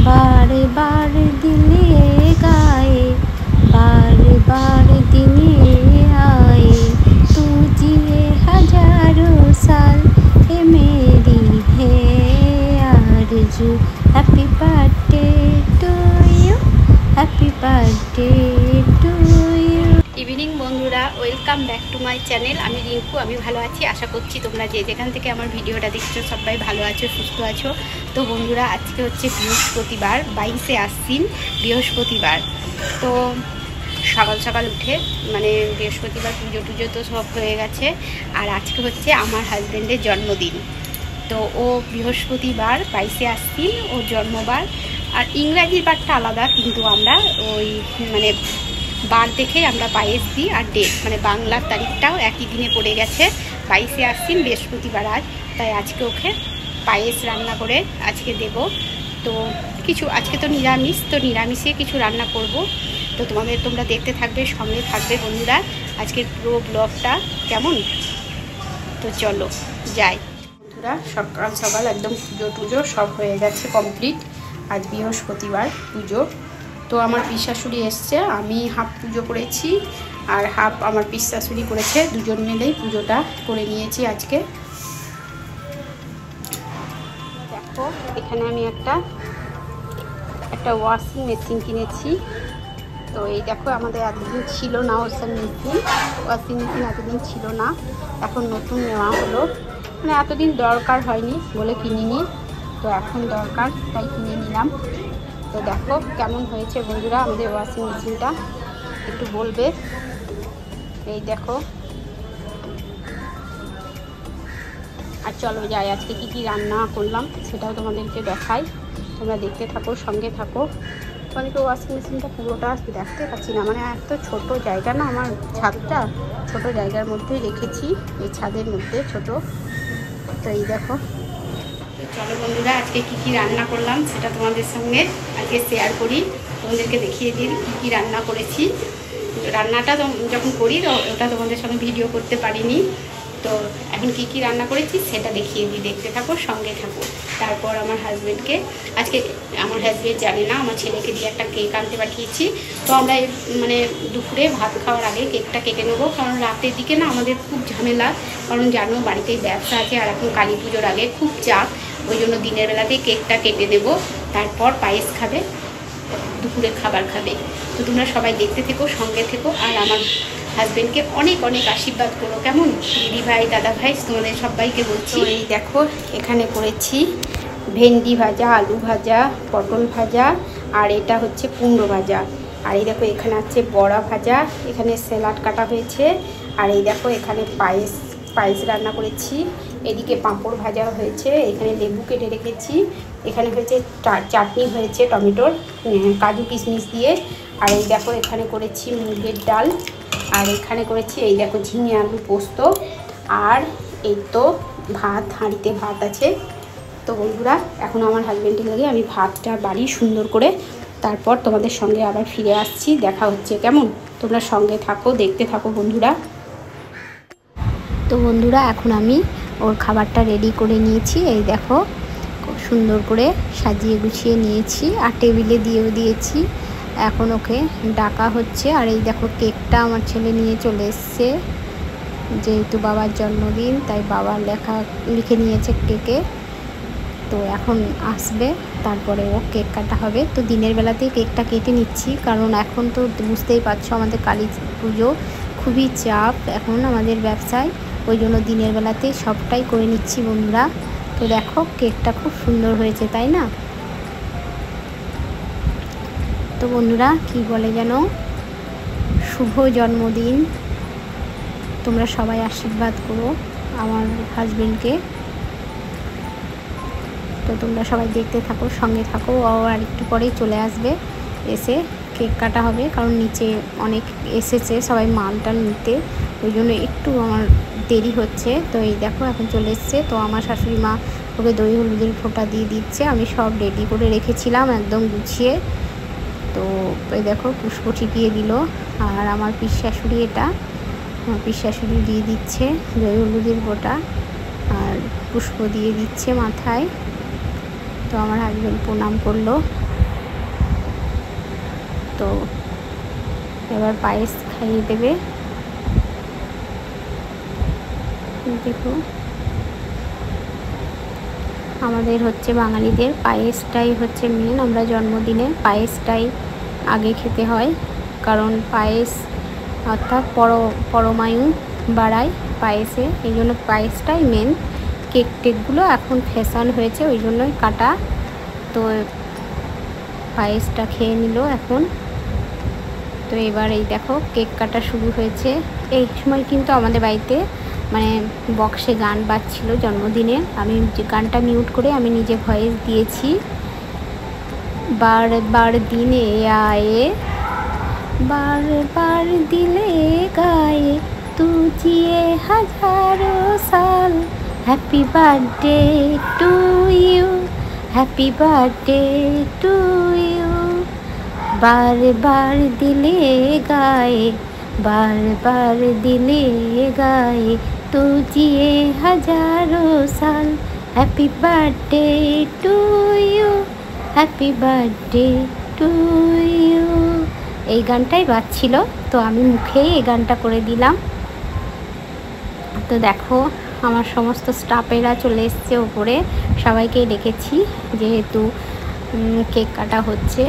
बार बार दिले गाए, बार बार दिने आए, तू जिए हजारों साल, ये मेरी है आरज़ू। Happy birthday to you, happy birthday to you. Evening বন্ধুরা, welcome back to my channel. আমি রিঙ্কু, আমি ভালো আছি। আশা করছি তোমরা যে যেখান থেকে আমার ভিডিওটা দেখছো সবাই ভালো আছো, সুস্থ আছো। তো বন্ধুরা, আজকে হচ্ছে বৃহস্পতিবার, 22শে আশ্বিন বৃহস্পতিবার। তো সকাল সকাল উঠে মানে বৃহস্পতিবার পুজো টুজো তো সব হয়ে গেছে। আর আজকে হচ্ছে আমার হাজব্যান্ডের জন্মদিন। তো ও বৃহস্পতিবার 22শে আশ্বিন ওর জন্মবার। আর ইংরাজির বারটা আলাদা, কিন্তু আমরা ওই মানে বার দেখেই আমরা পায়েস দিই। আর ডেট মানে বাংলার তারিখটাও একই দিনে পড়ে গেছে, 22শে আশ্বিন বৃহস্পতিবার আজ। তাই আজকে ওকে পায়েস রান্না করে আজকে দেব। তো কিছু আজকে তো নিরামিষ, তো নিরামিষে কিছু রান্না করব। তো তোমরা দেখতে থাকবে, সঙ্গে থাকবে বন্ধুরা আজকের পুরো ব্লগটা। কেমন? তো চলো যাই বন্ধুরা। সকাল সকাল একদম পুজো টুজো সব হয়ে গেছে কমপ্লিট। আজ বৃহস্পতিবার পুজো। তো আমার পিসশাশুড়ি এসছে, আমি হাফ পুজো করেছি আর হাফ আমার পিসশাশুড়ি করেছে, দুজন মিলেই পুজোটা করে নিয়েছি আজকে। দেখো এখানে আমি একটা ওয়াশিং মেশিন কিনেছি। তো এই দেখো, আমাদের এতদিন ছিল না ওয়াশিং মেশিন এতদিন ছিল না, এখন নতুন নেওয়া হলো। মানে এতদিন দরকার হয়নি বলে কিনিনি, তো এখন দরকার তাই কিনে নিলাম। তো দেখো কেমন হয়েছে বন্ধুরা আমাদের ওয়াশিং মেশিনটা, একটু বলবে। এই দেখো। আর চলো যাই, আজকে কি কি রান্না করলাম সেটাও তোমাদেরকে দেখাই। তোমরা দেখতে থাকো, সঙ্গে থাকো। অনেকে ওয়াশিং মেশিনটা পুরোটা দেখতে পাচ্ছি না, মানে এত ছোট জায়গা না আমার ছাদটা, ছোট জায়গার মধ্যেই রেখেছি, এই ছাদের মধ্যে ছোট। তো এই দেখো। চলো বন্ধুরা, আজকে কি কি রান্না করলাম সেটা তোমাদের সঙ্গে আজকে শেয়ার করি, তোমাদেরকে দেখিয়ে দিই কি কি রান্না করেছি। রান্নাটা যখন করি ওটা তোমাদের সঙ্গে ভিডিও করতে পারিনি। তো এখন কি কি রান্না করেছি সেটা দেখিয়ে দিই, দেখতে থাকো, সঙ্গে থাকো। তারপর আমার হাজব্যান্ডকে আজকে, আমার হাজব্যান্ড জানে না, আমার ছেলেকে দিয়ে একটা কেক আনতে পাঠিয়েছি। তো আমরা মানে দুপুরে ভাত খাওয়ার আগে কেকটা কেটে নেবো, কারণ রাতের দিকে না আমাদের খুব ঝামেলা, কারণ জানো বাড়িতেই ব্যবসা আছে আর এখন কালী পুজোর আগে খুব চাপ। ওই জন্য দিনের বেলাতেই কেকটা কেটে দেবো, তারপর পায়েস খাবে, দুপুরে খাবার খাবে। তো তোমরা সবাই দেখতে থেকো, সঙ্গে থেকো। আর আমার হাজব্যান্ডকে অনেক অনেক আশীর্বাদ করো, কেমন? দিদি ভাই, দাদা ভাই, তোমাদের সবাইকে বলছি। এই দেখো এখানে করেছি ভেন্ডি ভাজা, আলু ভাজা, পটল ভাজা, আর এটা হচ্ছে কুমড়ো ভাজা। আর এই দেখো এখানে আছে বড়া ভাজা, এখানে স্যালাড কাটা হয়েছে। আর এই দেখো এখানে পায়েস রান্না করেছি। এদিকে পাঁপড় ভাজা হয়েছে, এখানে লেবু কেটে রেখেছি, এখানে হয়েছে চাটনি হয়েছে টমেটোর, কাজু কিশমিশ দিয়ে। আর এই দেখো এখানে করেছি মুগের ডাল। আর এখানে করেছি এই দেখো ঝিঙে আলু পোস্ত। আর এই তো ভাত, হাঁড়িতে ভাত আছে। তো বন্ধুরা, এখন আমার হাজব্যান্ডের লাগে আমি ভাতটা বাড়ি সুন্দর করে, তারপর তোমাদের সঙ্গে আবার ফিরে আসছি, দেখা হচ্ছে। কেমন? তোমরা সঙ্গে থাকো, দেখতে থাকো বন্ধুরা। তো বন্ধুরা, এখন আমি ওর খাবারটা রেডি করে নিয়েছি। এই দেখো খুব সুন্দর করে সাজিয়ে গুছিয়ে নিয়েছি আর টেবিলে দিয়েও দিয়েছি। এখন ওকে ডাকা হচ্ছে। আর এই দেখো কেকটা আমার ছেলে নিয়ে চলে এসছে, যেহেতু বাবার জন্মদিন তাই বাবার লিখে নিয়েছে কেকে। তো এখন আসবে, তারপরে ও কেক কাটা হবে। তো দিনের বেলাতেই কেকটা কেটে নিচ্ছি, কারণ এখন তো বুঝতেই পারছো আমাদের কালী পুজো, খুবই চাপ এখন আমাদের ব্যবসায়, ওই জন্য দিনের বেলাতেই সবটাই করে নিচ্ছি বন্ধুরা। তো দেখো কেকটা খুব সুন্দর হয়েছে, তাই না? তো বন্ধুরা, কি বলে যেন, শুভ জন্মদিন। তোমরা সবাই আশীর্বাদ করো আমার হাজব্যান্ডকে। তো তোমরা সবাই দেখতে থাকো, সঙ্গে থাকো। আর একটু পরেই চলে আসবে, এসে কেক কাটা হবে, কারণ নিচে অনেক এসেছে সবাই মালটা নিতে, ওই জন্য একটু আমার দেরি হচ্ছে। তো এই দেখো এখন চলে এসছে। তো আমার শাশুড়ি মা ওকে দই হলুদের ফোঁটা দিয়ে দিচ্ছে, আমি সব রেডি করে রেখেছিলাম একদম গুছিয়ে। তো এই দেখো পুষ্প ছিটিয়ে দিল। আর আমার পিসশাশুড়ি, এটা আমার পিসশাশুড়ি দিয়ে দিচ্ছে দই হলুদের ফোঁটা আর পুষ্প দিয়ে দিচ্ছে মাথায়। তো আমার হাজবেন্ড প্রণাম করলো। তো এবার পায়েস খাইয়ে দেবে। দেখো আমাদের হচ্ছে বাঙালিদের পায়েসটাই হচ্ছে মেন। আমরা জন্মদিনে পায়েসটাই আগে খেতে হয়, কারণ পায়েস অর্থাৎ পরমায়ু বাড়ায় পায়েসে, এই জন্য পায়েসটাই মেন। কেক টেকগুলো এখন ফ্যাশন হয়েছে, ওই জন্যই কাটা। তো পায়েসটা খেয়ে নিল এখন। তো এবার এই দেখো কেক কাটা শুরু হয়েছে। এই সময় কিন্তু আমাদের বাড়িতে মানে বক্সে গান বাজছিল জন্মদিনে। আমি গানটা মিউট করে আমি নিজে ভয়েস দিয়েছি। বার বার দিনে আয়ে, বার বার দিলে গায়ে, तू जिए हजारों साल, happy birthday to you, happy birthday to you. बार बार दिले गाए, बार बार दिले गाए, तू जिए हजारों साल, happy birthday to you, happy birthday to you. এই গানটাই বাজছিল, তো আমি মুখেই এই গানটা করে দিলাম। তো দেখো আমার সমস্ত স্টাফেরা চলে এসছে ওপরে, সবাইকে ডেকেছি যেহেতু কেক কাটা হচ্ছে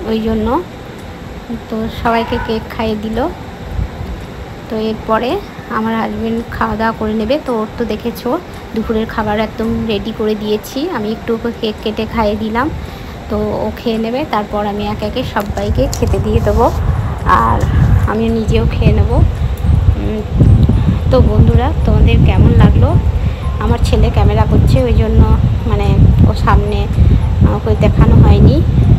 ওই জন্য। তো সবাইকে কেক খাইয়ে দিল। তো এরপরে আমার হাজবেন্ড খাওয়া দাওয়া করে নেবে। তো ওর তো দেখেছো দুপুরের খাবার একদম রেডি করে দিয়েছি, আমি একটু ওকে কেক কেটে খাইয়ে দিলাম। তো ও খেয়ে নেবে, তারপর আমি একে একে সবাইকে খেতে দিয়ে দেবো, আর আমি নিজেও খেয়ে নেব। তো বন্ধুরা তোমাদের কেমন লাগলো? আমার ছেলে ক্যামেরা করছে, ওই জন্য মানে ও সামনে ওকে দেখানো হয়নি,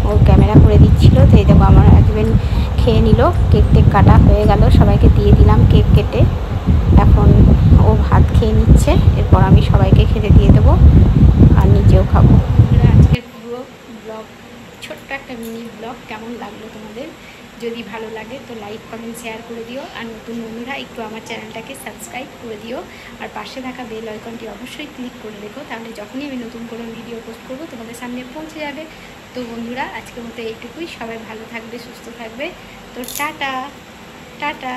ও ক্যামেরা করে দিচ্ছিল। তো এই দেখো আমার হাজবেন্ড খেয়ে নিল, কেক টেক কাটা হয়ে গেল, সবাইকে দিয়ে দিলাম কেক কেটে। এখন ও ভাত খেয়ে নিচ্ছে, এরপর আমি সবাইকে খেতে দিয়ে দেবো আর নিজেও খাবো। আজকের পুরো ব্লগ, ছোট্ট একটা মিনি ব্লগ কেমন লাগলো তোমাদের? যদি ভালো লাগে তো লাইক কমেন্ট শেয়ার করে দিও, আর নতুন বন্ধুরা একটু আমার চ্যানেলটাকে সাবস্ক্রাইব করে দিও, আর পাশে থাকা বেল আইকনটি অবশ্যই ক্লিক করে রেখো, তাহলে যখনই আমি নতুন কোনো ভিডিও পোস্ট করবো তোমাদের সামনে পৌঁছে যাবে। তো বন্ধুরা আজকের মতো এইটুকুই, সবাই ভালো থাকবে, সুস্থ থাকবে। তো টাটা টাটা।